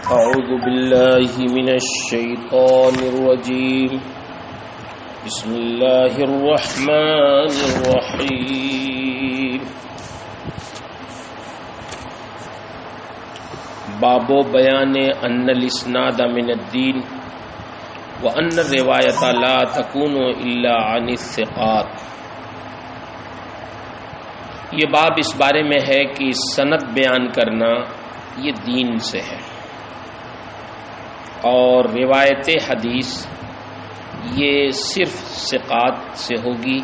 أعوذ بالله من الشيطان الرجيم بسم الله الرحمن الرحيم باب بیان ان الاسناد من الدین وان الروایت لا تكون الا عن الثقات۔ یہ باب اس بارے میں ہے کہ سند بیان کرنا یہ دین سے ہے اور روایت حدیث یہ صرف ثقات سے ہوگی۔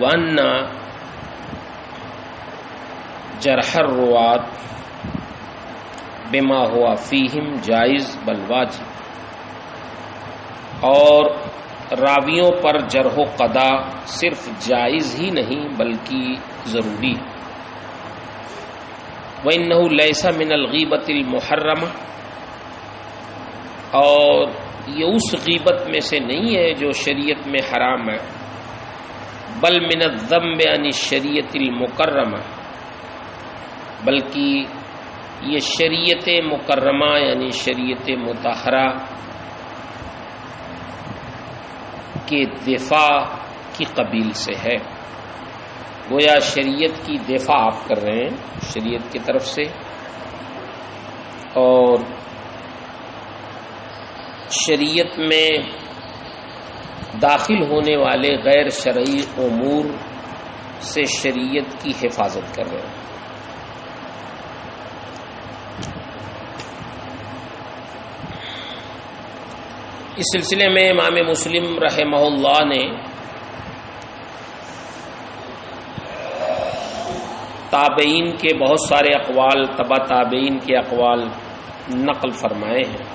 وَأَنَّ جرح الروات بما ہوا فیہم جائز بل واجب، اور راویوں پر جرح و قضا صرف جائز ہی نہیں بلکہ ضروری۔ وَإِنَّهُ لَيْسَ مِنَ الْغِيبَةِ الْمُحَرَّمَةِ، اور یہ اس غیبت میں سے نہیں ہے جو شریعت میں حرام ہے، بل من الذنب عن الشریعت المکرمہ، بلکہ یہ شریعت مکرمہ یعنی شریعت مطہرہ کے دفاع کی قبیل سے ہے۔ گویا شریعت کی دفاع آپ کر رہے ہیں شریعت کی طرف سے، اور شریعت میں داخل ہونے والے غیر شرعی امور سے شریعت کی حفاظت کر رہے ہیں۔ اس سلسلے میں امام مسلم رحمہ اللہ نے تابعین کے بہت سارے اقوال، تبع تابعین کے اقوال نقل فرمائے ہیں۔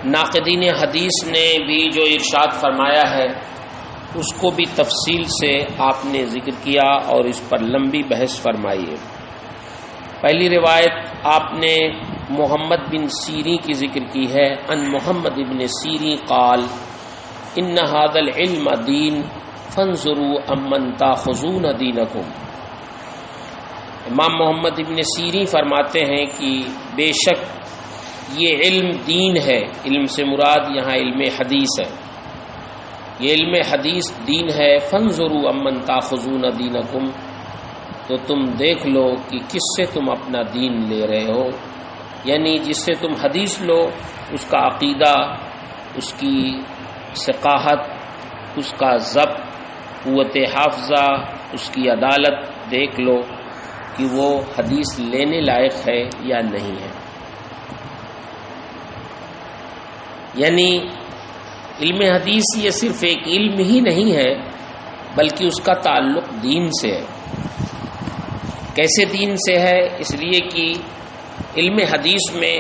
ناقدین حدیث نے بھی جو ارشاد فرمایا ہے اس کو بھی تفصیل سے آپ نے ذکر کیا اور اس پر لمبی بحث فرمائی ہے۔ پہلی روایت آپ نے محمد بن سیرین کی ذکر کی ہے، ان محمد بن سیرین قال ان ھذا العلم دین فانظروا امن تاخذون دینکم۔ امام محمد بن سیرین فرماتے ہیں کہ بے شک یہ علم دین ہے، علم سے مراد یہاں علم حدیث ہے، یہ علم حدیث دین ہے۔ فانظروا امن تاخذون دینکم، تو تم دیکھ لو کہ کس سے تم اپنا دین لے رہے ہو، یعنی جس سے تم حدیث لو اس کا عقیدہ، اس کی ثقاہت، اس کا ضبط، قوت حافظہ، اس کی عدالت دیکھ لو کہ وہ حدیث لینے لائق ہے یا نہیں ہے۔ یعنی علم حدیث یہ صرف ایک علم ہی نہیں ہے بلکہ اس کا تعلق دین سے ہے۔ کیسے دین سے ہے؟ اس لیے کہ علم حدیث میں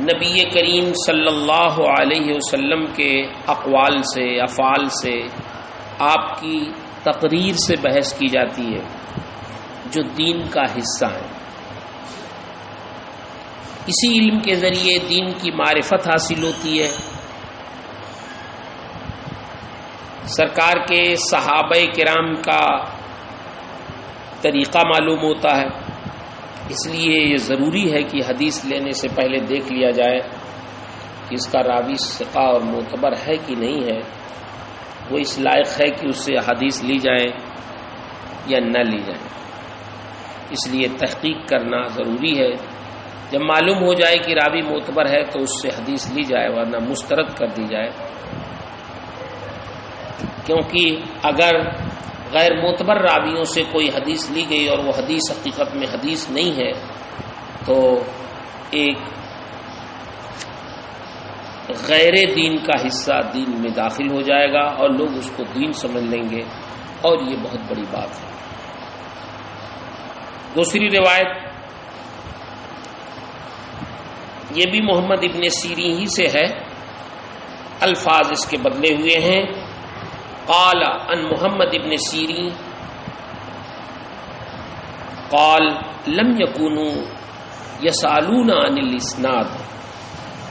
نبی کریم صلی اللہ علیہ وسلم کے اقوال سے، افعال سے، آپ کی تقریر سے بحث کی جاتی ہے جو دین کا حصہ ہے۔ اسی علم کے ذریعے دین کی معرفت حاصل ہوتی ہے۔ سرکار کے صحابہ کرام کا طریقہ معلوم ہوتا ہے، اس لیے یہ ضروری ہے کہ حدیث لینے سے پہلے دیکھ لیا جائے کہ اس کا راوی ثقہ اور معتبر ہے کہ نہیں ہے، وہ اس لائق ہے کہ اس سے حدیث لی جائے یا نہ لی جائے۔ اس لیے تحقیق کرنا ضروری ہے۔ جب معلوم ہو جائے کہ راوی معتبر ہے تو اس سے حدیث لی جائے، ورنہ مسترد کر دی جائے، کیونکہ اگر غیر معتبر راویوں سے کوئی حدیث لی گئی اور وہ حدیث حقیقت میں حدیث نہیں ہے تو ایک غیر دین کا حصہ دین میں داخل ہو جائے گا اور لوگ اس کو دین سمجھ لیں گے، اور یہ بہت بڑی بات ہے۔ دوسری روایت یہ بھی محمد ابن سیرین ہی سے ہے، الفاظ اس کے بدلے ہوئے ہیں۔ قال ان محمد ابن سیرین قال لم يكونوا يسألون عن الاسناد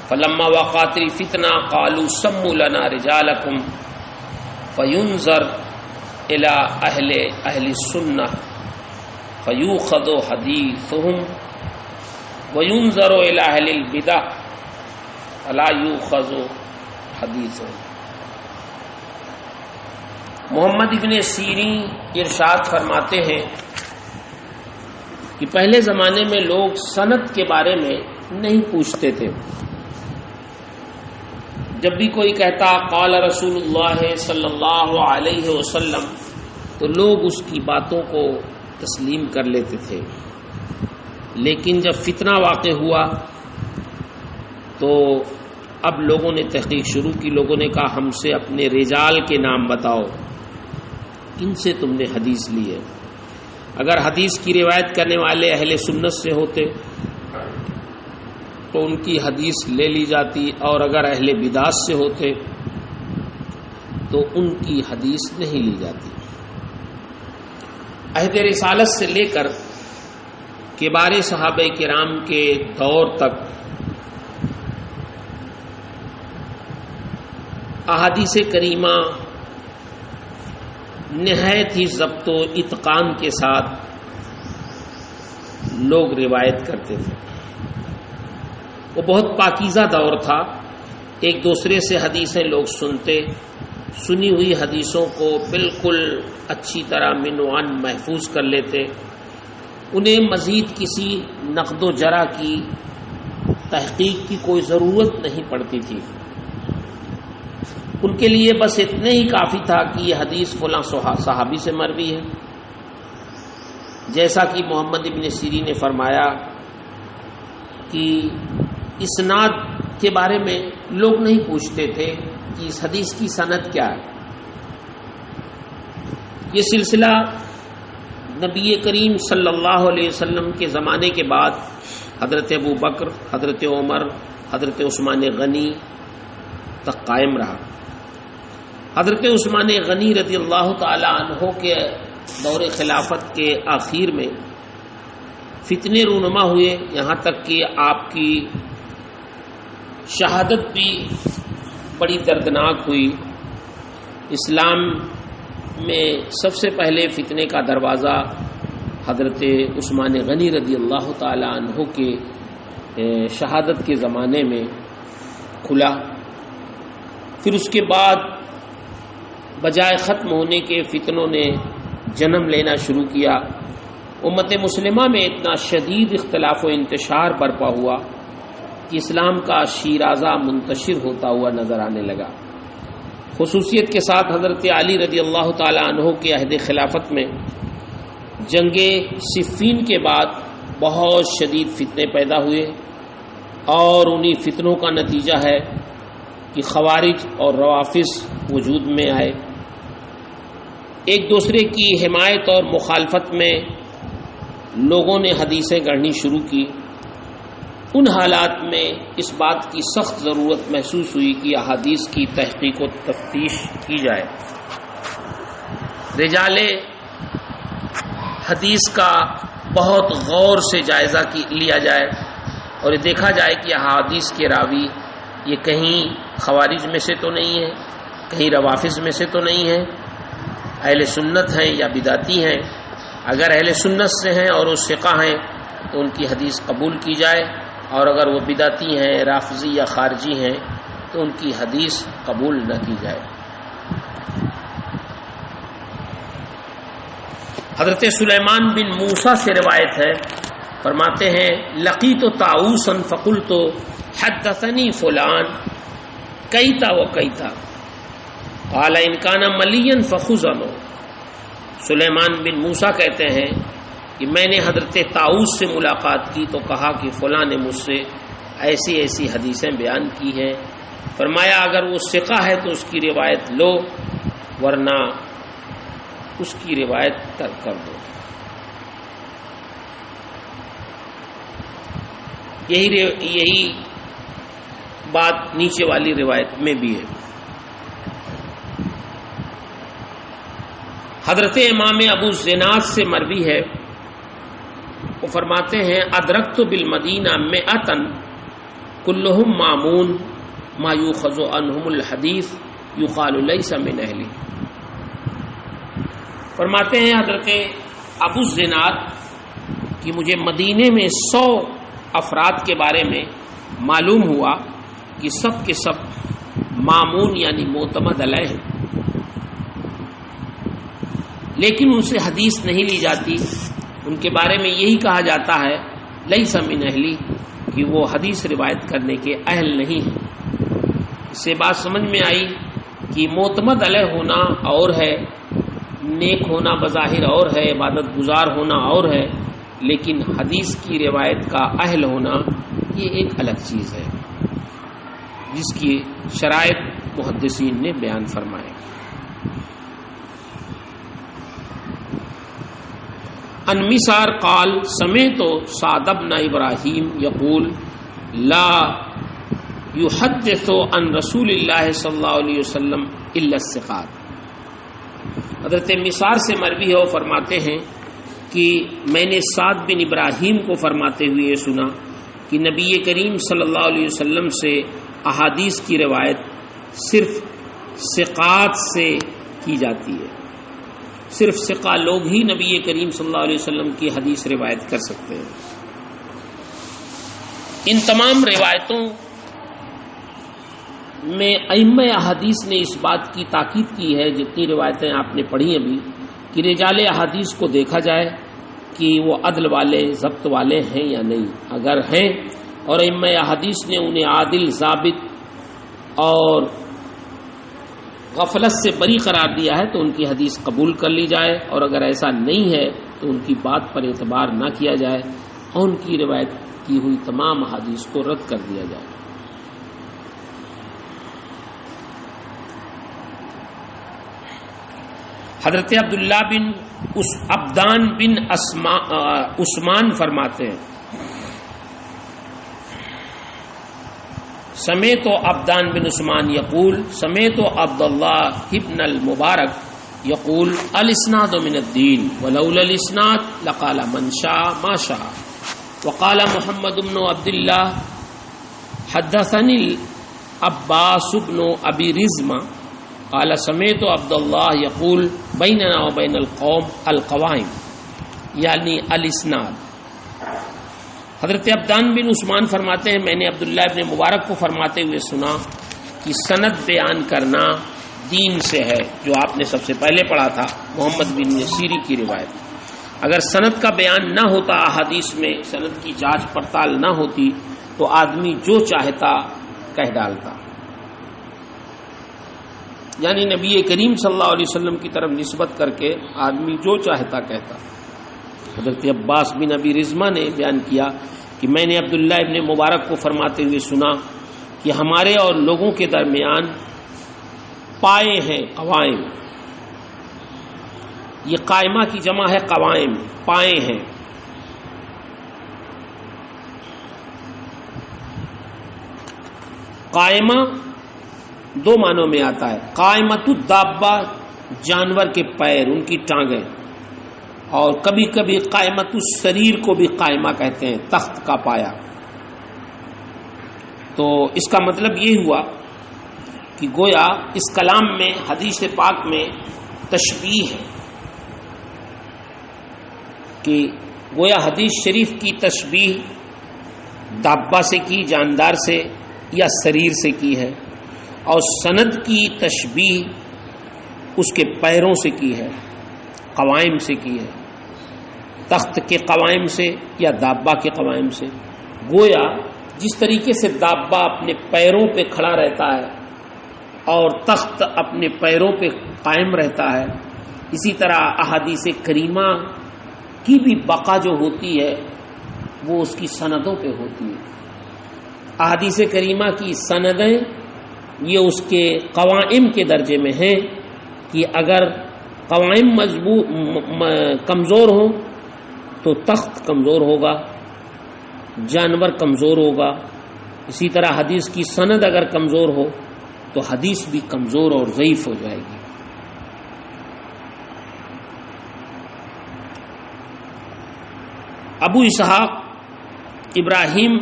فلما وقعت الفتنة قالوا سموا لنا رجالكم فينظر الى اہل السنة فیوخذ حدیثهم وَيُنظَرُ إِلَىٰ أَهْلِ الْبِدَعِ فَلَا يُؤْخَذُ حَدِيثُهُ۔ محمد ابن سیرین ارشاد فرماتے ہیں کہ پہلے زمانے میں لوگ سند کے بارے میں نہیں پوچھتے تھے۔ جب بھی کوئی کہتا قال رسول اللہ صلی اللہ علیہ وسلم تو لوگ اس کی باتوں کو تسلیم کر لیتے تھے، لیکن جب فتنہ واقع ہوا تو اب لوگوں نے تحقیق شروع کی۔ لوگوں نے کہا ہم سے اپنے رجال کے نام بتاؤ، ان سے تم نے حدیث لی ہے۔ اگر حدیث کی روایت کرنے والے اہل سنت سے ہوتے تو ان کی حدیث لے لی جاتی، اور اگر اہل بدعت سے ہوتے تو ان کی حدیث نہیں لی جاتی۔ عہد رسالت سے لے کر کبار صحابہ کرام کے دور تک احادیث کریمہ نہایت ہی ضبط و اتقان کے ساتھ لوگ روایت کرتے تھے۔ وہ بہت پاکیزہ دور تھا، ایک دوسرے سے حدیثیں لوگ سنتے، سنی ہوئی حدیثوں کو بالکل اچھی طرح عنوان محفوظ کر لیتے، انہیں مزید کسی نقد و جرح کی تحقیق کی کوئی ضرورت نہیں پڑتی تھی۔ ان کے لیے بس اتنے ہی کافی تھا کہ یہ حدیث فلاں صحابی سے مروی ہے، جیسا کہ محمد ابن سیرین نے فرمایا کہ اسناد کے بارے میں لوگ نہیں پوچھتے تھے کہ اس حدیث کی سند کیا ہے۔ یہ سلسلہ نبی کریم صلی اللہ علیہ وسلم کے زمانے کے بعد حضرت ابو بکر، حضرت عمر، حضرت عثمان غنی تک قائم رہا۔ حضرت عثمان غنی رضی اللہ تعالی عنہ کے دور خلافت کے آخر میں فتنے رونما ہوئے، یہاں تک کہ آپ کی شہادت بھی بڑی دردناک ہوئی۔ اسلام میں سب سے پہلے فتنے کا دروازہ حضرت عثمان غنی رضی اللہ تعالی عنہ کے شہادت کے زمانے میں کھلا۔ پھر اس کے بعد بجائے ختم ہونے کے فتنوں نے جنم لینا شروع کیا۔ امت مسلمہ میں اتنا شدید اختلاف و انتشار برپا ہوا کہ اسلام کا شیرازہ منتشر ہوتا ہوا نظر آنے لگا۔ خصوصیت کے ساتھ حضرت علی رضی اللہ تعالی عنہ کے عہد خلافت میں جنگ صفین کے بعد بہت شدید فتنے پیدا ہوئے، اور انہی فتنوں کا نتیجہ ہے کہ خوارج اور روافض وجود میں آئے۔ ایک دوسرے کی حمایت اور مخالفت میں لوگوں نے حدیثیں گڑھنی شروع کی۔ ان حالات میں اس بات کی سخت ضرورت محسوس ہوئی کہ احادیث کی تحقیق و تفتیش کی جائے، رجال حدیث کا بہت غور سے جائزہ لیا جائے، اور یہ دیکھا جائے کہ احادیث کے راوی یہ کہیں خوارج میں سے تو نہیں ہے، کہیں روافض میں سے تو نہیں ہے، اہل سنت ہیں یا بدعتی ہیں۔ اگر اہل سنت سے ہیں اور وہ ثقہ ہیں تو ان کی حدیث قبول کی جائے، اور اگر وہ بدعتی ہیں، رافضی یا خارجی ہیں تو ان کی حدیث قبول نہ کی جائے۔ حضرت سلیمان بن موسیٰ سے روایت ہے، فرماتے ہیں لقیت طاؤوسا فقلت حدثنی فلان کیتا و کیتا قال ان کان ملیا فخذنوا۔ سلیمان بن موسیٰ کہتے ہیں کہ میں نے حضرت طاؤوس سے ملاقات کی تو کہا کہ فلاں نے مجھ سے ایسی ایسی حدیثیں بیان کی ہیں، فرمایا اگر وہ ثقہ ہے تو اس کی روایت لو، ورنہ اس کی روایت ترک کر دو۔ یہی بات نیچے والی روایت میں بھی ہے۔ حضرت امام ابو زناد سے مروی ہے، وہ فرماتے ہیں ادرکت بالمدینہ مئۃ کلہم مامون ما یؤخذ عنہم الحدیث یقال لیس من اہلہ۔ فرماتے ہیں حضرت ابو زناد کہ مجھے مدینے میں 100 افراد کے بارے میں معلوم ہوا کہ سب کے سب مامون یعنی معتمد علیہ ہیں، لیکن ان سے حدیث نہیں لی جاتی، ان کے بارے میں یہی کہا جاتا ہے لیس من اہلی، کہ وہ حدیث روایت کرنے کے اہل نہیں ہیں۔ اس سے بات سمجھ میں آئی کہ معتمد علیہ ہونا اور ہے، نیک ہونا بظاہر اور ہے، عبادت گزار ہونا اور ہے، لیکن حدیث کی روایت کا اہل ہونا یہ ایک الگ چیز ہے، جس کی شرائط محدثین نے بیان فرمائے۔ عن مسعر قال سمعت سعد بن ابراہیم یقول لا یحدث عن رسول اللہ صلی اللہ علیہ وسلم الا الثقات۔ حضرت مسعر سے مروی ہے، وہ فرماتے ہیں کہ میں نے سعد بن ابراہیم کو فرماتے ہوئے یہ سنا کہ نبی کریم صلی اللہ علیہ وسلم سے احادیث کی روایت صرف ثقات سے کی جاتی ہے، صرف ثقہ لوگ ہی نبی کریم صلی اللہ علیہ وسلم کی حدیث روایت کر سکتے ہیں۔ ان تمام روایتوں میں ائمہ احادیث نے اس بات کی تاکید کی ہے، جتنی روایتیں آپ نے پڑھی ابھی، کہ رجال احادیث کو دیکھا جائے کہ وہ عدل والے ضبط والے ہیں یا نہیں، اگر ہیں اور ائمہ احادیث نے انہیں عادل ضابط اور غفلت سے بری قرار دیا ہے تو ان کی حدیث قبول کر لی جائے، اور اگر ایسا نہیں ہے تو ان کی بات پر اعتبار نہ کیا جائے اور ان کی روایت کی ہوئی تمام احادیث کو رد کر دیا جائے۔ حضرت عبداللہ بن عبدان بن عثمان فرماتے ہیں سمیت عبدان بن عثمان یقول سمیت عبداللہ ابن المبارک یقول الاسناد من الدین ولولا الاسناد لقال من شاء ما شاء وقال محمد بن عبداللہ حدثني العباس بن ابی رزمہ قال سمیت عبداللہ یقول بیننا و بین القوم القوائم یعنی الاسناد۔ حضرت عبدان بن عثمان فرماتے ہیں میں نے عبداللہ ابن مبارک کو فرماتے ہوئے سنا کہ سند بیان کرنا دین سے ہے، جو آپ نے سب سے پہلے پڑھا تھا محمد بن نصیری کی روایت۔ اگر سند کا بیان نہ ہوتا، احادیث میں سند کی جانچ پڑتال نہ ہوتی تو آدمی جو چاہتا کہہ ڈالتا، یعنی نبی کریم صلی اللہ علیہ وسلم کی طرف نسبت کر کے آدمی جو چاہتا کہتا۔ حضرت عباس بن ابی رزمہ نے بیان کیا کہ میں نے عبداللہ ابن مبارک کو فرماتے ہوئے سنا کہ ہمارے اور لوگوں کے درمیان پائے ہیں قوائم، یہ قائمہ کی جمع ہے قوائم، پائے ہیں۔ قائمہ دو معنوں میں آتا ہے، قائمۃ الدابہ جانور کے پیر، ان کی ٹانگیں، اور کبھی کبھی قائمۃ السریر کو بھی قائمہ کہتے ہیں، تخت کا پایا۔ تو اس کا مطلب یہ ہوا کہ گویا اس کلام میں حدیث پاک میں تشبیہ ہے، کہ گویا حدیث شریف کی تشبیہ دابہ سے کی، جاندار سے یا سریر سے کی ہے، اور سند کی تشبیہ اس کے پیروں سے کی ہے، قوائم سے کی ہے، تخت کے قوائم سے یا دابہ کے قوائم سے۔ گویا جس طریقے سے دابہ اپنے پیروں پہ کھڑا رہتا ہے اور تخت اپنے پیروں پہ قائم رہتا ہے، اسی طرح احادیث کریمہ کی بھی بقا جو ہوتی ہے وہ اس کی سندوں پہ ہوتی ہے۔ احادیث کریمہ کی سندیں یہ اس کے قوائم کے درجے میں ہیں کہ اگر قوائم کمزور ہوں تو تخت کمزور ہوگا، جانور کمزور ہوگا، اسی طرح حدیث کی سند اگر کمزور ہو تو حدیث بھی کمزور اور ضعیف ہو جائے گی۔ ابو اسحاق ابراہیم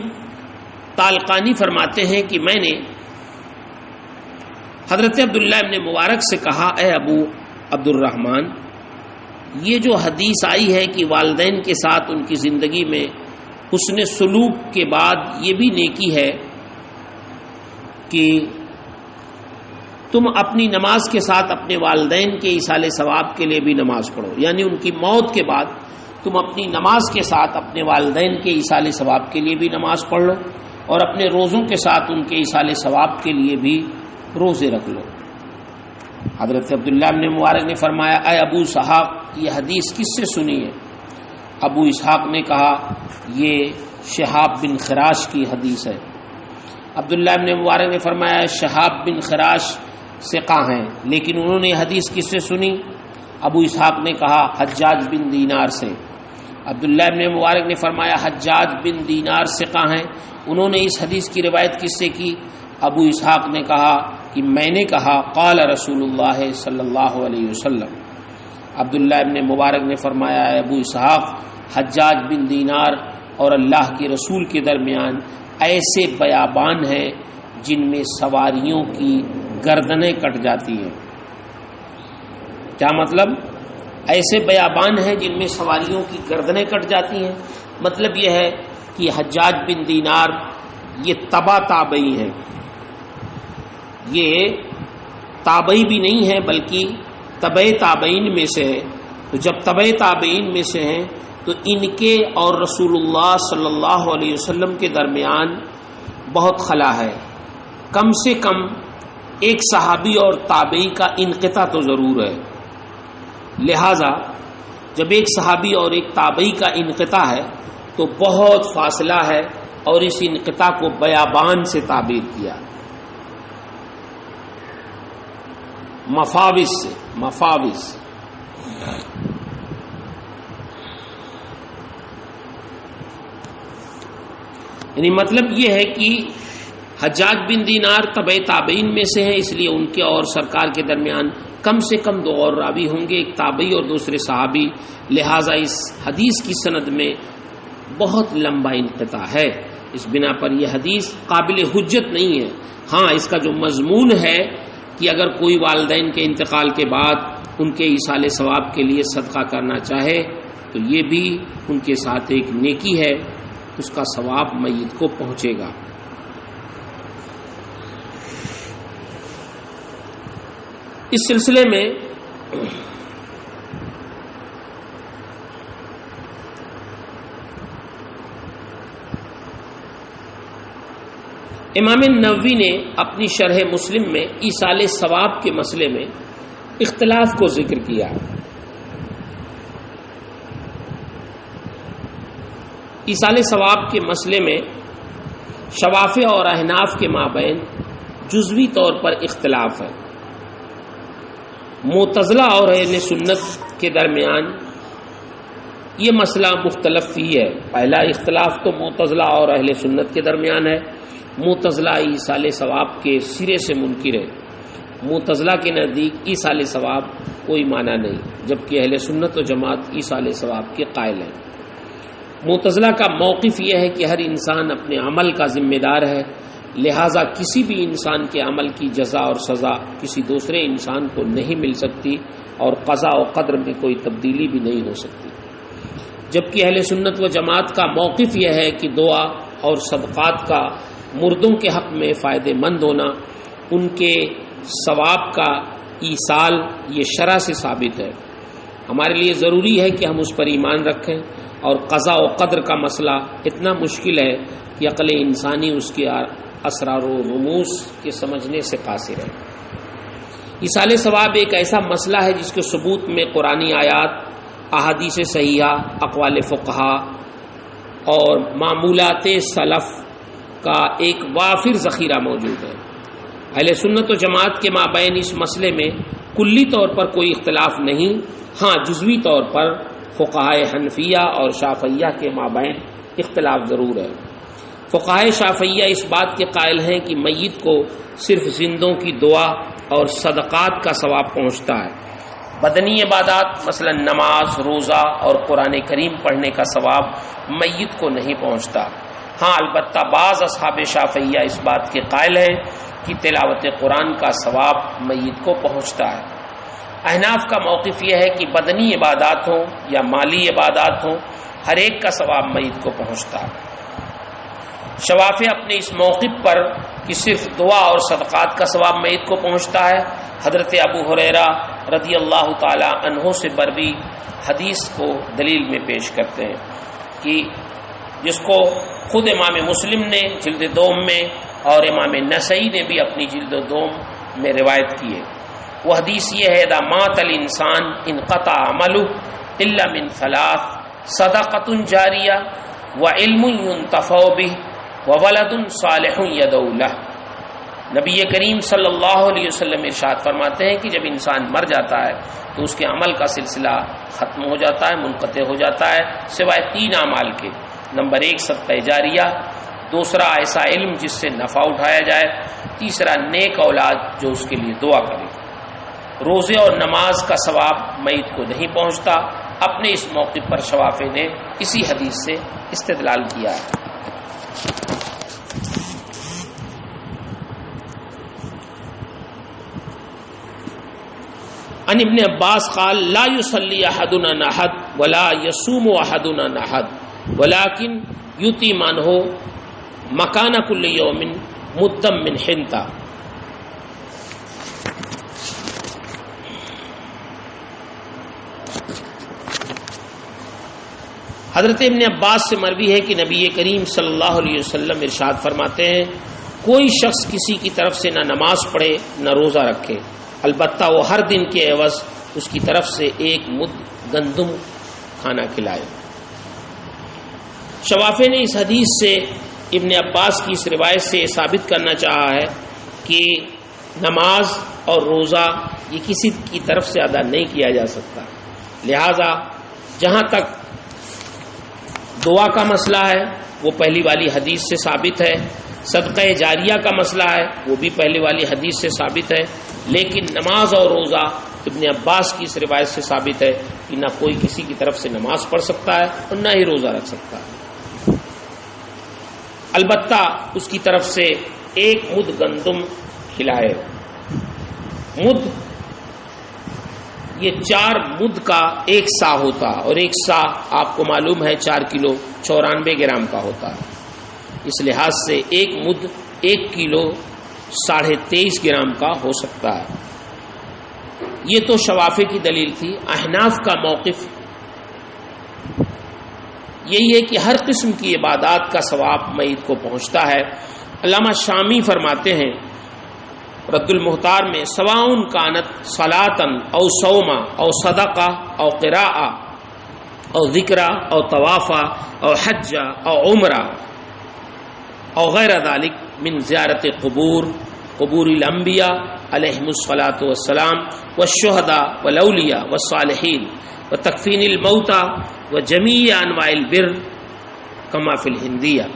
طالقانی فرماتے ہیں کہ میں نے حضرت عبداللہ ابن مبارک سے کہا اے ابو عبد الرحمن، یہ جو حدیث آئی ہے کہ والدین کے ساتھ ان کی زندگی میں حسن سلوک کے بعد یہ بھی نیکی ہے کہ تم اپنی نماز کے ساتھ اپنے والدین کے ایصال ثواب کے لیے بھی نماز پڑھو، یعنی ان کی موت کے بعد تم اپنی نماز کے ساتھ اپنے والدین کے ایصال ثواب کے لیے بھی نماز پڑھ لو، اور اپنے روزوں کے ساتھ ان کے ایصال ثواب کے لیے بھی روزے رکھ لو۔ حضرت عبداللہ بن مبارک نے فرمایا، اے ابو اسحاق، یہ حدیث کس سے سنی ہے؟ ابو اسحاق نے کہا، یہ شہاب بن خراش کی حدیث ہے۔ عبداللہ بن مبارک نے فرمایا، شہاب بن خراش ثقہ ہیں، لیکن انہوں نے یہ حدیث کس سے سنی؟ ابو اسحاق نے کہا، حجاج بن دینار سے۔ عبداللہ بن مبارک نے فرمایا، حجاج بن دینار ثقہ ہیں، انہوں نے اس حدیث کی روایت کس سے کی؟ ابو اسحاق نے کہا کہ میں نے کہا، قال رسول اللہ صلی اللہ علیہ وسلم۔ عبداللہ بن مبارک نے فرمایا، ابو اسحاق، حجاج بن دینار اور اللہ کے رسول کے درمیان ایسے بیابان ہیں جن میں سواریوں کی گردنیں کٹ جاتی ہیں۔ کیا مطلب؟ ایسے بیابان ہیں جن میں سواریوں کی گردنیں کٹ جاتی ہیں۔ مطلب یہ ہے کہ حجاج بن دینار یہ تبع تابعی ہیں، یہ تابعی بھی نہیں ہے بلکہ تبع تابعین میں سے ہے۔ تو جب تبع تابعین میں سے ہیں تو ان کے اور رسول اللہ صلی اللہ علیہ وسلم کے درمیان بہت خلا ہے، کم سے کم ایک صحابی اور تابعی کا انقطاع تو ضرور ہے۔ لہذا جب ایک صحابی اور ایک تابعی کا انقطاع ہے تو بہت فاصلہ ہے، اور اس انقطاع کو بیابان سے تعبیر کیا، مفاوز سے، مفاوز۔ یعنی مطلب یہ ہے کہ حجاج بن دینار تبع تابعین میں سے ہیں، اس لیے ان کے اور سرکار کے درمیان کم سے کم دو اور راوی ہوں گے، ایک تابعی اور دوسرے صحابی، لہٰذا اس حدیث کی سند میں بہت لمبا انقطاع ہے۔ اس بنا پر یہ حدیث قابل حجت نہیں ہے۔ ہاں، اس کا جو مضمون ہے کہ اگر کوئی والدین کے انتقال کے بعد ان کے ایصال ثواب کے لیے صدقہ کرنا چاہے تو یہ بھی ان کے ساتھ ایک نیکی ہے، اس کا ثواب میت کو پہنچے گا۔ اس سلسلے میں امام نووی نے اپنی شرح مسلم میں ایصال ثواب کے مسئلے میں اختلاف کو ذکر کیا۔ ایصال ثواب کے مسئلے میں شوافع اور احناف کے مابین جزوی طور پر اختلاف ہے۔ معتزلہ اور اہل سنت کے درمیان یہ مسئلہ مختلف ہی ہے۔ پہلا اختلاف تو معتزلہ اور اہل سنت کے درمیان ہے۔ معتزلہ ایصال ثواب کے سرے سے منکر ہے۔ معتزلہ کے نزدیک ایصال ثواب کوئی معنی نہیں، جبکہ اہل سنت و جماعت ایصال ثواب کے قائل ہیں۔ معتزلہ کا موقف یہ ہے کہ ہر انسان اپنے عمل کا ذمہ دار ہے، لہٰذا کسی بھی انسان کے عمل کی جزا اور سزا کسی دوسرے انسان کو نہیں مل سکتی، اور قضاء و قدر میں کوئی تبدیلی بھی نہیں ہو سکتی۔ جبکہ اہل سنت و جماعت کا موقف یہ ہے کہ دعا اور صدقات کا مردوں کے حق میں فائدہ مند ہونا، ان کے ثواب کا ایصال، یہ شرع سے ثابت ہے۔ ہمارے لیے ضروری ہے کہ ہم اس پر ایمان رکھیں، اور قضاء و قدر کا مسئلہ اتنا مشکل ہے کہ عقل انسانی اس کے اسرار و رموز کے سمجھنے سے قاصر ہے۔ ایصال ثواب ایک ایسا مسئلہ ہے جس کے ثبوت میں قرآنی آیات، احادیث صحیحہ، اقوال فقہا اور معمولات سلف کا ایک وافر ذخیرہ موجود ہے۔ اہل سنت و جماعت کے مابین اس مسئلے میں کلی طور پر کوئی اختلاف نہیں، ہاں جزوی طور پر فقہائے حنفیہ اور شافعیہ کے مابین اختلاف ضرور ہے۔ فقہائے شافعیہ اس بات کے قائل ہیں کہ میت کو صرف زندوں کی دعا اور صدقات کا ثواب پہنچتا ہے، بدنی عبادات مثلا نماز، روزہ اور قرآن کریم پڑھنے کا ثواب میت کو نہیں پہنچتا۔ ہاں البتہ بعض اصحاب شافعیہ اس بات کے قائل ہیں کہ تلاوت قرآن کا ثواب میت کو پہنچتا ہے۔ احناف کا موقف یہ ہے کہ بدنی عبادات ہوں یا مالی عبادات ہوں، ہر ایک کا ثواب میت کو پہنچتا ہے۔ شوافع اپنے اس موقف پر کہ صرف دعا اور صدقات کا ثواب میت کو پہنچتا ہے، حضرت ابو ہریرہ رضی اللہ تعالی عنہ سے بروی حدیث کو دلیل میں پیش کرتے ہیں کہ جس کو خود امام مسلم نے جلد دوم میں اور امام نسائی نے بھی اپنی جلد دوم میں روایت کی ہے۔ وہ حدیث یہ ہے، اذا مات الانسان انقطع عملہ الا من ثلاث، صدقۃ جاریہ وعلم ينتفع به وولد صالح يدعو له۔ نبی کریم صلی اللہ علیہ وسلم ارشاد فرماتے ہیں کہ جب انسان مر جاتا ہے تو اس کے عمل کا سلسلہ ختم ہو جاتا ہے، منقطع ہو جاتا ہے، سوائے تین اعمال کے۔ نمبر 1 صدقہ جاریہ، دوسرا ایسا علم جس سے نفع اٹھایا جائے، تیسرا نیک اولاد جو اس کے لیے دعا کرے۔ روزے اور نماز کا ثواب میت کو نہیں پہنچتا۔ اپنے اس موقع پر شوافع نے اسی حدیث سے استدلال کیا ہے۔ عن ابن عباس قال لا يصلي احدنا احد ولا يصوم احدنا احد ولكن يطعم عنه مكان كل يوم مدا من حنطة۔ حضرت ابن عباس سے مروی ہے کہ نبی کریم صلی اللہ علیہ وسلم ارشاد فرماتے ہیں، کوئی شخص کسی کی طرف سے نہ نماز پڑھے نہ روزہ رکھے، البتہ وہ ہر دن کے عوض اس کی طرف سے ایک مد گندم کھانا کھلائے۔ شوافع نے اس حدیث سے ابن عباس کی اس روایت سے ثابت کرنا چاہا ہے کہ نماز اور روزہ یہ کسی کی طرف سے ادا نہیں کیا جا سکتا، لہذا جہاں تک دعا کا مسئلہ ہے وہ پہلی والی حدیث سے ثابت ہے، صدقہ جاریہ کا مسئلہ ہے وہ بھی پہلی والی حدیث سے ثابت ہے، لیکن نماز اور روزہ ابن عباس کی اس روایت سے ثابت ہے کہ نہ کوئی کسی کی طرف سے نماز پڑھ سکتا ہے اور نہ ہی روزہ رکھ سکتا ہے، البتہ اس کی طرف سے ایک مد گندم کھلائے۔ مد یہ 4 مد کا ایک سا ہوتا، اور ایک سا آپ کو معلوم ہے 4 کلو 94 گرام کا ہوتا ہے، اس لحاظ سے ایک مد 1 کلو 23.5 گرام کا ہو سکتا ہے۔ یہ تو شوافع کی دلیل تھی۔ احناف کا موقف یہی ہے کہ ہر قسم کی عبادات کا ثواب میت کو پہنچتا ہے۔ علامہ شامی فرماتے ہیں رد المحتار میں، سواء کانت صلاۃً او صوما او صدقہ او قراءہ او ذکرہ او طوافہ او حج او عمرہ او غیر ذلك من زیارت قبور الانبیاء علیہم الصلاۃ والسلام والشہداء والاولیاء والصالحین وتکفین الموتى وجمیع انواع البر کما فی الہندیہ۔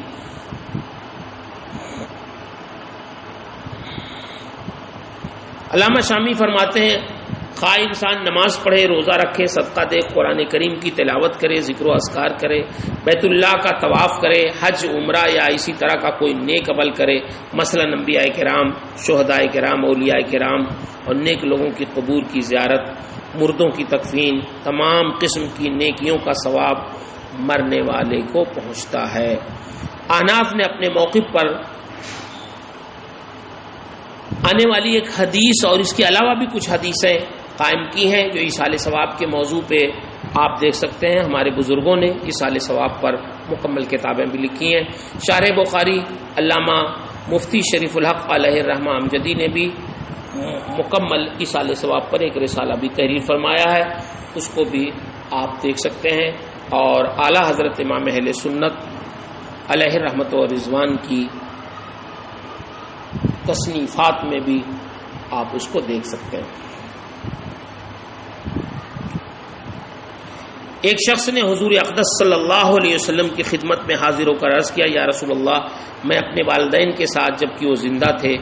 علامہ شامی فرماتے ہیں، خواہ انسان نماز پڑھے، روزہ رکھے، صدقہ دے، قرآن کریم کی تلاوت کرے، ذکر و اذکار کرے، بیت اللہ کا طواف کرے، حج عمرہ یا اسی طرح کا کوئی نیک عمل کرے، مثلا انبیاء کرام، شہداء کرام، اولیاء کرام اور نیک لوگوں کی قبور کی زیارت، مردوں کی تکفین، تمام قسم کی نیکیوں کا ثواب مرنے والے کو پہنچتا ہے۔ احناف نے اپنے موقف پر آنے والی ایک حدیث اور اس کے علاوہ بھی کچھ حدیثیں قائم کی ہیں جو ایصال ثواب کے موضوع پہ آپ دیکھ سکتے ہیں۔ ہمارے بزرگوں نے ایصال ثواب پر مکمل کتابیں بھی لکھی ہیں۔ شارح بخاری علامہ مفتی شریف الحق علیہ الرحمہ امجدی نے بھی مکمل ایصال ثواب پر ایک رسالہ بھی تحریر فرمایا ہے، اس کو بھی آپ دیکھ سکتے ہیں، اور اعلیٰ حضرت امام اہل سنت علیہ رحمت و رضوان کی تصنیفات میں بھی آپ اس کو دیکھ سکتے ہیں۔ ایک شخص نے حضور اقدس صلی اللہ علیہ وسلم کی خدمت میں حاضر ہو کر عرض کیا، یا رسول اللہ، میں اپنے والدین کے ساتھ جبکہ وہ زندہ تھے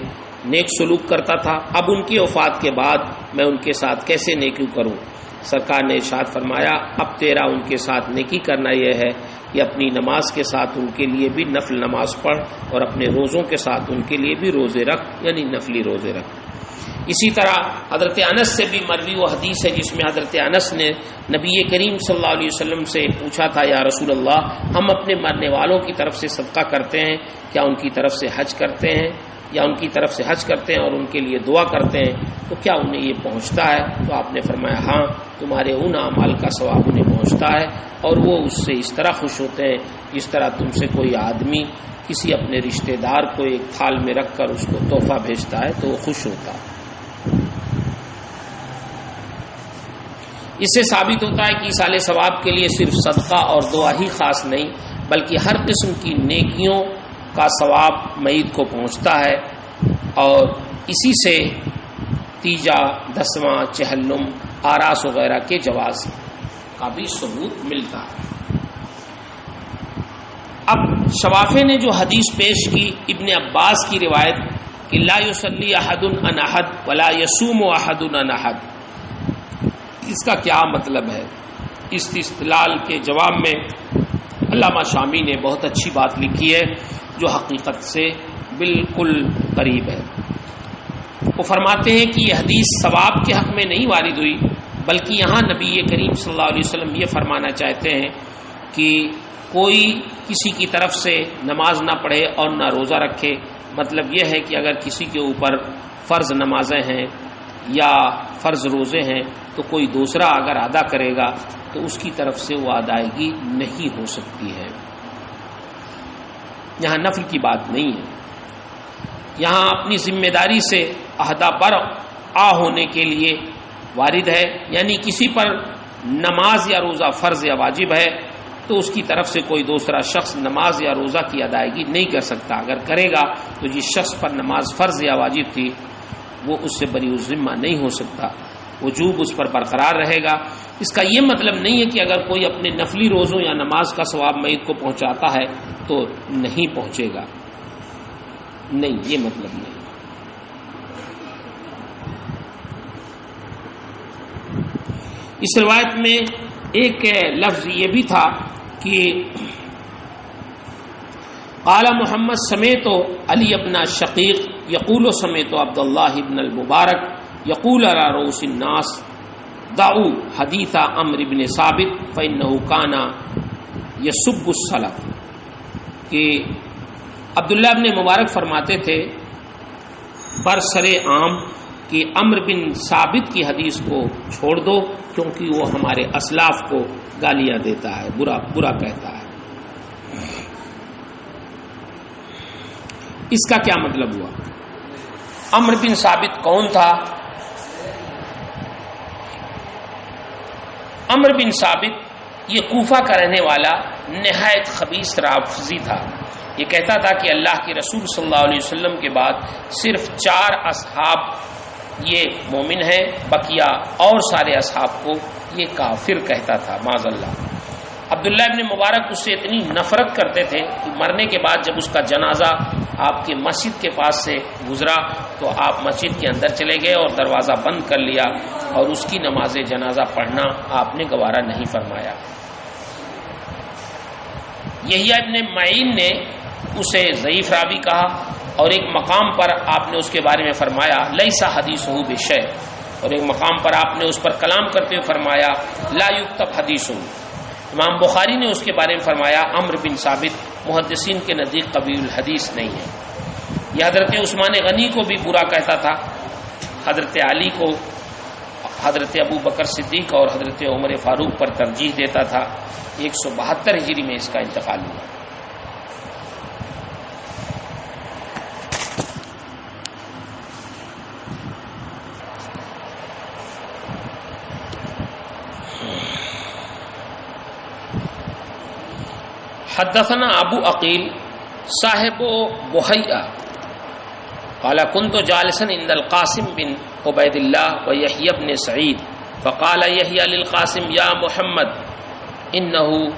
نیک سلوک کرتا تھا، اب ان کی وفات کے بعد میں ان کے ساتھ کیسے نیکی کروں؟ سرکار نے ارشاد فرمایا، اب تیرا ان کے ساتھ نیکی کرنا یہ ہے کہ اپنی نماز کے ساتھ ان کے لیے بھی نفل نماز پڑھ، اور اپنے روزوں کے ساتھ ان کے لیے بھی روزے رکھ، یعنی نفلی روزے رکھ۔ اسی طرح حضرت انس سے بھی مروی و حدیث ہے جس میں حضرت انس نے نبی کریم صلی اللہ علیہ وسلم سے پوچھا تھا، یا رسول اللہ، ہم اپنے مرنے والوں کی طرف سے صدقہ کرتے ہیں، کیا ان کی طرف سے حج کرتے ہیں یا ان کی طرف سے حج کرتے ہیں اور ان کے لیے دعا کرتے ہیں تو کیا انہیں یہ پہنچتا ہے؟ تو آپ نے فرمایا ہاں، تمہارے ان اعمال کا ثواب انہیں پہنچتا ہے اور وہ اس سے اس طرح خوش ہوتے ہیں جس طرح تم سے کوئی آدمی کسی اپنے رشتہ دار کو ایک تھال میں رکھ کر اس کو تحفہ بھیجتا ہے تو وہ خوش ہوتا ہے۔ اس سے ثابت ہوتا ہے کہ ایصال ثواب کے لیے صرف صدقہ اور دعا ہی خاص نہیں بلکہ ہر قسم کی نیکیوں کا ثواب میت کو پہنچتا ہے، اور اسی سے تیجا، دسواں، چہلم، آراس وغیرہ کے جواز کا بھی ثبوت ملتا ہے۔ اب شوافع نے جو حدیث پیش کی ابن عباس کی روایت کہ لا یصلی احد عن احد ولا یصوم احد عن احد، اس کا کیا مطلب ہے؟ اس استدلال کے جواب میں علامہ شامی نے بہت اچھی بات لکھی ہے جو حقیقت سے بالکل قریب ہے۔ وہ فرماتے ہیں کہ یہ حدیث ثواب کے حق میں نہیں وارد ہوئی بلکہ یہاں نبی کریم صلی اللہ علیہ وسلم یہ فرمانا چاہتے ہیں کہ کوئی کسی کی طرف سے نماز نہ پڑھے اور نہ روزہ رکھے۔ مطلب یہ ہے کہ اگر کسی کے اوپر فرض نمازیں ہیں یا فرض روزے ہیں تو کوئی دوسرا اگر ادا کرے گا تو اس کی طرف سے وہ ادائیگی نہیں ہو سکتی ہے۔ یہاں نفل کی بات نہیں ہے، یہاں اپنی ذمہ داری سے عہدہ بر آ ہونے کے لیے وارد ہے، یعنی کسی پر نماز یا روزہ فرض یا واجب ہے تو اس کی طرف سے کوئی دوسرا شخص نماز یا روزہ کی ادائیگی نہیں کر سکتا۔ اگر کرے گا تو جس شخص پر نماز فرض یا واجب تھی وہ اس سے بری الذمہ نہیں ہو سکتا، وجوب اس پر برقرار رہے گا۔ اس کا یہ مطلب نہیں ہے کہ اگر کوئی اپنے نفلی روزوں یا نماز کا ثواب میت کو پہنچاتا ہے تو نہیں پہنچے گا، نہیں، یہ مطلب نہیں۔ اس روایت میں ایک لفظ یہ بھی تھا کہ قال محمد سمیت علی ابن شقیق یقول سمیت عبداللہ ابن المبارک یقول علی رؤوس الناس دعوا حدیث عمرو بن ثابت فإنه كان يسب السلف، کہ عبداللہ ابن مبارک فرماتے تھے برسر عام کہ عمرو بن ثابت کی حدیث کو چھوڑ دو کیونکہ وہ ہمارے اسلاف کو گالیاں دیتا ہے، برا کہتا ہے۔ اس کا کیا مطلب ہوا؟ عمرو بن ثابت کون تھا؟ عمرو بن ثابت یہ کوفہ کا رہنے والا نہایت خبیث رافضی تھا۔ یہ کہتا تھا کہ اللہ کے رسول صلی اللہ علیہ وسلم کے بعد صرف 4 اصحاب یہ مومن ہے، بقیہ اور سارے اصحاب کو یہ کافر کہتا تھا معاذ اللہ۔ عبداللہ ابن مبارک اس سے اتنی نفرت کرتے تھے کہ مرنے کے بعد جب اس کا جنازہ آپ کے مسجد کے پاس سے گزرا تو آپ مسجد کے اندر چلے گئے اور دروازہ بند کر لیا اور اس کی نماز جنازہ پڑھنا آپ نے گوارا نہیں فرمایا۔ یحییٰ ابن معین نے اسے ضعیف راوی کہا اور ایک مقام پر آپ نے اس کے بارے میں فرمایا لیس حدیثہ بشیء، اور ایک مقام پر آپ نے اس پر کلام کرتے ہوئے فرمایا لا یکتب حدیثہ۔ امام بخاری نے اس کے بارے میں فرمایا عمرو بن ثابت محدثین کے نزدیک قوی الحدیث نہیں ہے۔ یہ حضرت عثمان غنی کو بھی برا کہتا تھا، حضرت علی کو، حضرت ابو بکر صدیق اور حضرت عمر فاروق پر ترجیح دیتا تھا۔ 172 ہجری میں اس کا انتقال ہوا۔ حدثنا ابو عقیل صاحب بحیہ قال كنت جالسا عند القاسم بن عبید اللہ ويحيى بن سعید فقال يحيى للقاسم يا محمد انه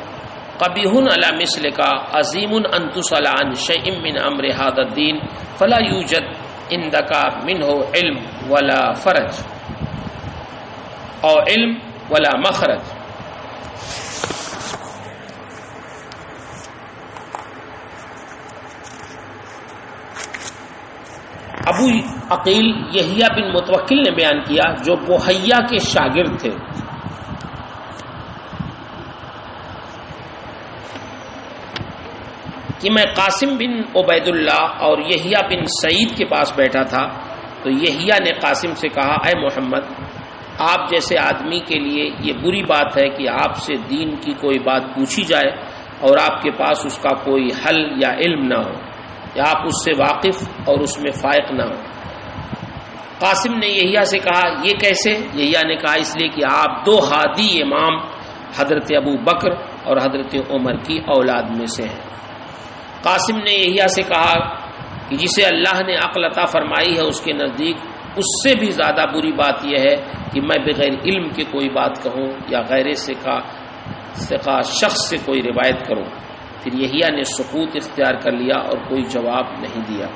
قبیح على مثلك عظیم ان تسأل عن شيء من امر هذا الدين فلا يوجد عندك منه علم ولا فرج او علم ولا مخرج۔ ابو عقیل یحییٰ بن متوکل نے بیان کیا جو بحیہ کے شاگرد تھے، کہ میں قاسم بن عبید اللہ اور یحییٰ بن سعید کے پاس بیٹھا تھا، تو یحییٰ نے قاسم سے کہا اے محمد، آپ جیسے آدمی کے لیے یہ بری بات ہے کہ آپ سے دین کی کوئی بات پوچھی جائے اور آپ کے پاس اس کا کوئی حل یا علم نہ ہو، یا آپ اس سے واقف اور اس میں فائق نہ ہو۔ قاسم نے یحییٰ سے کہا یہ کیسے؟ یحییٰ نے کہا اس لیے کہ آپ دو ہادی امام حضرت ابو بکر اور حضرت عمر کی اولاد میں سے ہیں۔ قاسم نے یحییٰ سے کہا کہ جسے اللہ نے عقل عطا فرمائی ہے اس کے نزدیک اس سے بھی زیادہ بری بات یہ ہے کہ میں بغیر علم کے کوئی بات کہوں یا غیر ثقہ شخص سے کوئی روایت کروں۔ پھر یحییٰ نے سکوت اختیار کر لیا اور کوئی جواب نہیں دیا۔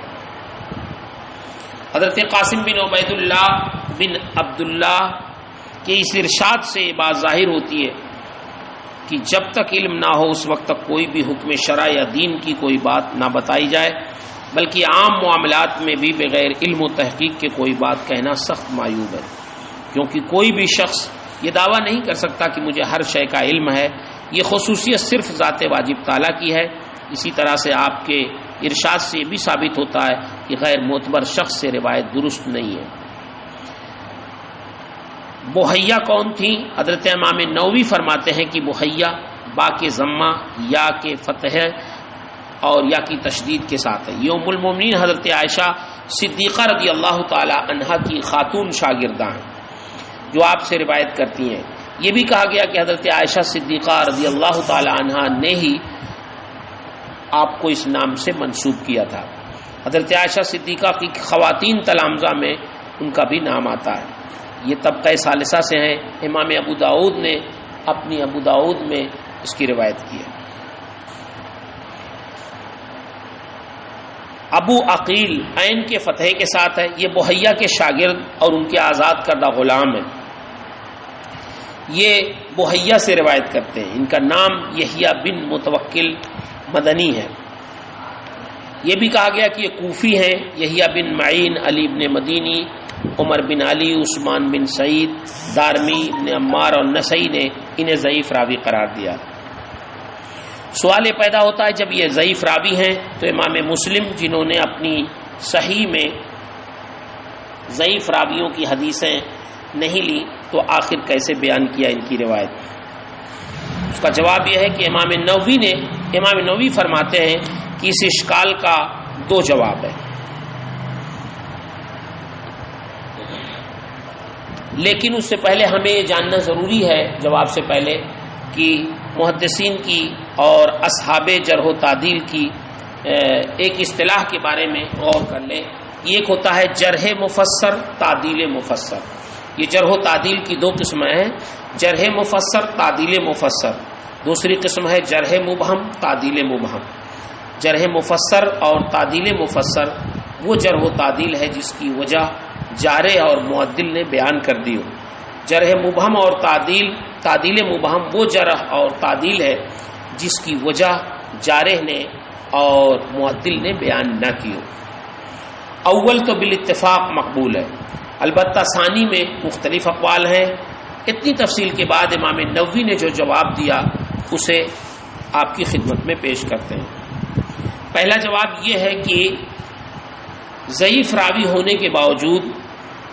حضرت قاسم بن عبید اللہ بن عبداللہ کے اس ارشاد سے یہ بات ظاہر ہوتی ہے کہ جب تک علم نہ ہو اس وقت تک کوئی بھی حکم شرع یا دین کی کوئی بات نہ بتائی جائے، بلکہ عام معاملات میں بھی بغیر علم و تحقیق کے کوئی بات کہنا سخت معیوب ہے، کیونکہ کوئی بھی شخص یہ دعویٰ نہیں کر سکتا کہ مجھے ہر شے کا علم ہے۔ یہ خصوصیت صرف ذات واجب تعالیٰ کی ہے۔ اسی طرح سے آپ کے ارشاد سے یہ بھی ثابت ہوتا ہے کہ غیر معتبر شخص سے روایت درست نہیں ہے۔ بحیہ کون تھی؟ حضرت امام نووی فرماتے ہیں کہ بحیہ با کے ضمہ یا کے فتح اور یا کی تشدید کے ساتھ ہے۔ یہ ام المومنین حضرت عائشہ صدیقہ رضی اللہ تعالی عنہا کی خاتون شاگرداں ہیں جو آپ سے روایت کرتی ہیں۔ یہ بھی کہا گیا کہ حضرت عائشہ صدیقہ رضی اللہ تعالی عنہا نے ہی آپ کو اس نام سے منسوب کیا تھا۔ حضرت عائشہ صدیقہ کی خواتین تلامذہ میں ان کا بھی نام آتا ہے۔ یہ طبقہ ثالثہ سے ہیں۔ امام ابو داؤد نے اپنی ابو داؤد میں اس کی روایت کی ہے۔ ابو عقیل عین کے فتح کے ساتھ ہے۔ یہ بحیہ کے شاگرد اور ان کے آزاد کردہ غلام ہیں۔ یہ بحیہ سے روایت کرتے ہیں۔ ان کا نام یحییٰ بن متوکل مدنی ہے۔ یہ بھی کہا گیا کہ یہ کوفی ہیں۔ یحییٰ بن معین، علی بن مدینی، عمر بن علی، عثمان بن سعید، دارمی بن عمار اور نسائی نے انہیں ضعیف راوی قرار دیا۔ سوال یہ پیدا ہوتا ہے جب یہ ضعیف راوی ہیں تو امام مسلم جنہوں نے اپنی صحیح میں ضعیف راویوں کی حدیثیں نہیں لی تو آخر کیسے بیان کیا ان کی روایت؟ اس کا جواب یہ ہے کہ امام نووی فرماتے ہیں کہ اس اشکال کا دو جواب ہے، لیکن اس سے پہلے ہمیں یہ جاننا ضروری ہے جواب سے پہلے کہ محدثین کی اور اصحاب جرح و تعدیل کی ایک اصطلاح کے بارے میں غور کر لیں۔ ایک ہوتا ہے جرح مفسر، تعدیل مفسر۔ یہ جرح و تعدیل کی دو قسمیں ہیں، جرح مفسر، تعدیل مفسر۔ دوسری قسم ہے جرح مبہم، تعدیل مبہم۔ جرح مفسر اور تعدیل مفسر وہ جرح و تعدیل ہے جس کی وجہ جارح اور معدل نے بیان کر دی ہو۔ جرح مبہم اور تعدیل مبہم وہ جرح اور تعدیل ہے جس کی وجہ جارح نے اور معدل نے بیان نہ کی ہو۔ اول تو بالاتفاق مقبول ہے، البتہ ثانی میں مختلف اقوال ہیں۔ اتنی تفصیل کے بعد امام نووی نے جو جواب دیا اسے آپ کی خدمت میں پیش کرتے ہیں۔ پہلا جواب یہ ہے کہ ضعیف راوی ہونے کے باوجود،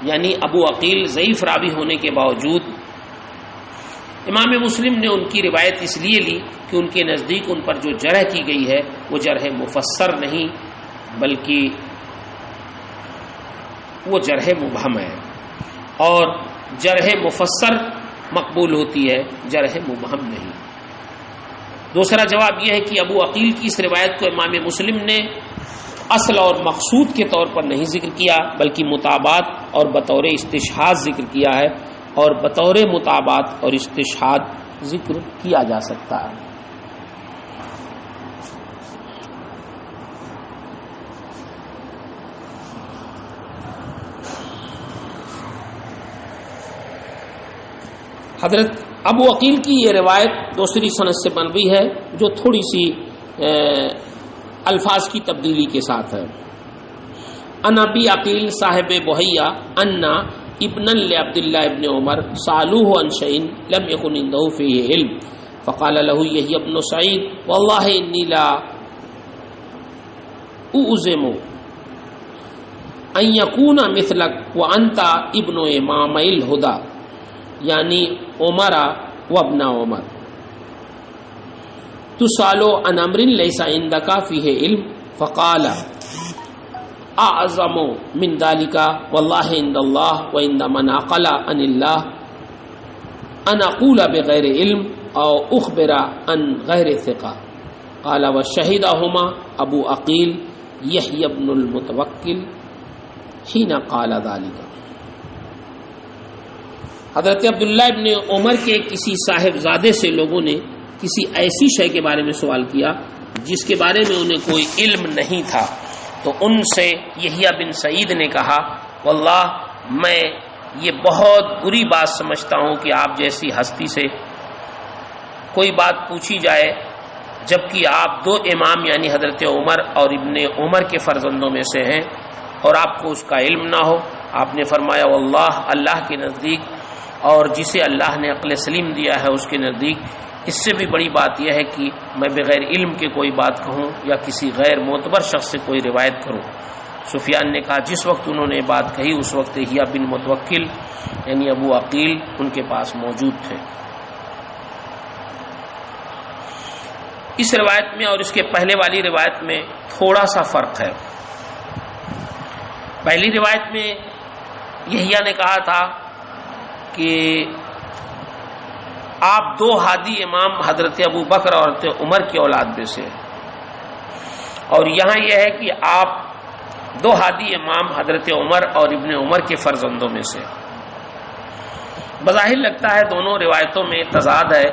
یعنی ابو عقیل ضعیف راوی ہونے کے باوجود امام مسلم نے ان کی روایت اس لیے لی کہ ان کے نزدیک ان پر جو جرح کی گئی ہے وہ جرح مفسر نہیں بلکہ وہ جرح مبہم ہے، اور جرح مفسر مقبول ہوتی ہے، جرح مبہم نہیں۔ دوسرا جواب یہ ہے کہ ابو عقیل کی اس روایت کو امام مسلم نے اصل اور مقصود کے طور پر نہیں ذکر کیا بلکہ مطابعت اور بطور استشہاد ذکر کیا ہے، اور بطور مطابعت اور استشہاد ذکر کیا جا سکتا ہے۔ حضرت ابو عقیل کی یہ روایت دوسری سند سے مروی ہے جو تھوڑی سی الفاظ کی تبدیلی کے ساتھ ہے۔ ان ابی عقیل صاحب بحیہ ان ابن لعبداللہ ابن عمر سالوه عن شيء لم يكن عنده فيه علم فقال له يحيى بن سعيد والله اني لا اعزم ان يكون مثلك وانت ابن امام الهدى یعنی عمر وابن عمر تسأل عن امر ليس عندك فيه علم فقال اعظم من ذلك والله عند الله وعند من عقل عن الله ان اقول بغير علم او اخبر عن غير ثقة قال وشهدهما ابو عقيل يحيى بن المتوکل حين قال ذلك. حضرت عبداللہ ابن عمر کے کسی صاحبزادے سے لوگوں نے کسی ایسی شے کے بارے میں سوال کیا جس کے بارے میں انہیں کوئی علم نہیں تھا، تو ان سے یحییٰ بن سعید نے کہا واللہ میں یہ بہت بری بات سمجھتا ہوں کہ آپ جیسی ہستی سے کوئی بات پوچھی جائے جبکہ آپ دو امام یعنی حضرت عمر اور ابن عمر کے فرزندوں میں سے ہیں اور آپ کو اس کا علم نہ ہو. آپ نے فرمایا واللہ اللہ کے نزدیک اور جسے اللہ نے عقل سلیم دیا ہے اس کے نزدیک اس سے بھی بڑی بات یہ ہے کہ میں بغیر علم کے کوئی بات کہوں یا کسی غیر معتبر شخص سے کوئی روایت کروں. سفیان نے کہا جس وقت انہوں نے بات کہی اس وقت یحییٰ بن متوکل یعنی ابو عقیل ان کے پاس موجود تھے. اس روایت میں اور اس کے پہلے والی روایت میں تھوڑا سا فرق ہے. پہلی روایت میں یحییٰ نے کہا تھا کہ آپ دو ہادی امام حضرت ابو بکر اور حضرت عمر کی اولاد میں سے، اور یہاں یہ ہے کہ آپ دو ہادی امام حضرت عمر اور ابن عمر کے فرزندوں میں سے. بظاہر لگتا ہے دونوں روایتوں میں تضاد ہے،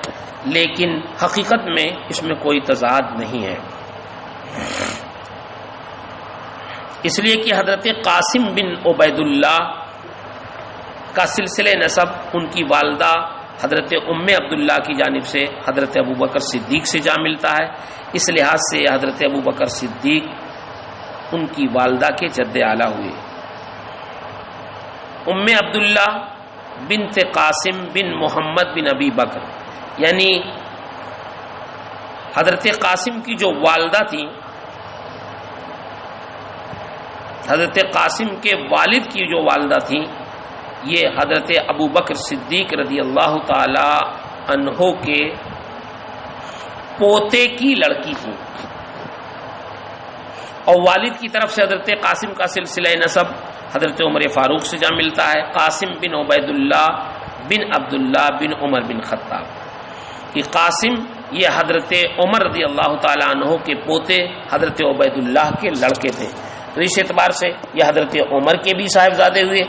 لیکن حقیقت میں اس میں کوئی تضاد نہیں ہے، اس لیے کہ حضرت قاسم بن عبید اللہ کا سلسلہ نسب ان کی والدہ حضرت ام عبداللہ کی جانب سے حضرت ابو بکر صدیق سے جا ملتا ہے. اس لحاظ سے حضرت ابو بکر صدیق ان کی والدہ کے جد اعلیٰ ہوئے. ام عبداللہ بنت قاسم بن محمد بن ابی بکر یعنی حضرت قاسم کی جو والدہ تھیں، حضرت قاسم کے والد کی جو والدہ تھیں یہ حضرت ابو بکر صدیق رضی اللہ تعالی عنہ کے پوتے کی لڑکی تھی، اور والد کی طرف سے حضرت قاسم کا سلسلہ نسب حضرت عمر فاروق سے جا ملتا ہے. قاسم بن عبید اللہ بن عبداللہ بن عمر بن خطاب کہ قاسم یہ حضرت عمر رضی اللہ تعالی عنہ کے پوتے حضرت عبید اللہ کے لڑکے تھے. تو اس اعتبار سے یہ حضرت عمر کے بھی صاحبزادے ہوئے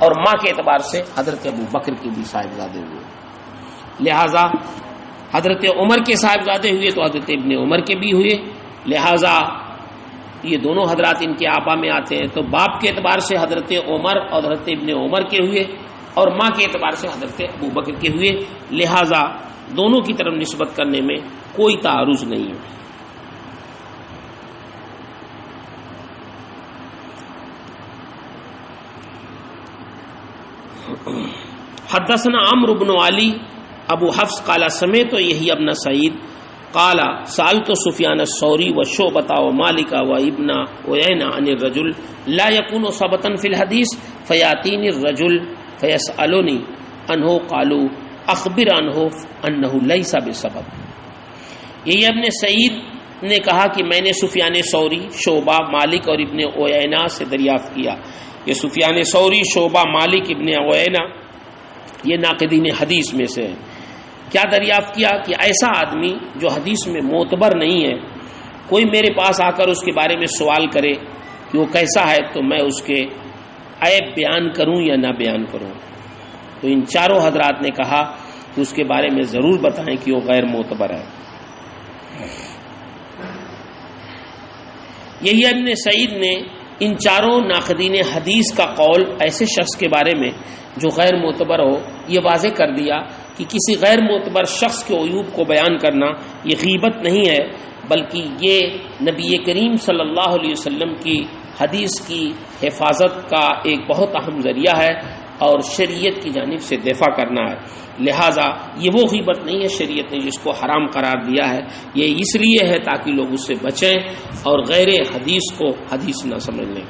اور ماں کے اعتبار سے حضرت ابو بکر کے بھی صاحبزادے ہوئے. لہذا حضرت عمر کے صاحبزادے ہوئے تو حضرت ابن عمر کے بھی ہوئے، لہذا یہ دونوں حضرات ان کے آبا میں آتے ہیں. تو باپ کے اعتبار سے حضرت عمر اور حضرت ابن عمر کے ہوئے اور ماں کے اعتبار سے حضرت ابو بکر کے ہوئے، لہذا دونوں کی طرف نسبت کرنے میں کوئی تعارض نہیں ہے. حدثنا عمرو بن علی ابو حفص قال سمعت یحییٰ بن سعید قال سألت سفیان الثوری وشعبۃ ومالک وابن عیینہ عن الرجل لا يكون ثبتا في الحديث فياتيني الرجل فيسألني عنه قالوا اخبر عنه انه ليس بسبب. یحییٰ بن سعید نے کہا کہ میں نے سفیان ثوری، شعبہ، مالک اور ابن عیینہ سے دریافت کیا. یہ سفیان ثوری، شعبہ، مالک، ابن عیینہ یہ ناقدین حدیث میں سے ہیں. کیا دریافت کیا کہ ایسا آدمی جو حدیث میں معتبر نہیں ہے، کوئی میرے پاس آ کر اس کے بارے میں سوال کرے کہ وہ کیسا ہے تو میں اس کے عیب بیان کروں یا نہ بیان کروں. تو ان چاروں حضرات نے کہا کہ اس کے بارے میں ضرور بتائیں کہ وہ غیر معتبر ہے. یحییٰ بن سعید نے ان چاروں ناقدین حدیث کا قول ایسے شخص کے بارے میں جو غیر معتبر ہو یہ واضح کر دیا کہ کسی غیر معتبر شخص کے عیوب کو بیان کرنا یہ غیبت نہیں ہے، بلکہ یہ نبی کریم صلی اللہ علیہ وسلم کی حدیث کی حفاظت کا ایک بہت اہم ذریعہ ہے اور شریعت کی جانب سے دفاع کرنا ہے. لہٰذا یہ وہ غیبت نہیں ہے شریعت نے جس کو حرام قرار دیا ہے، یہ اس لیے ہے تاکہ لوگ اس سے بچیں اور غیر حدیث کو حدیث نہ سمجھ لیں.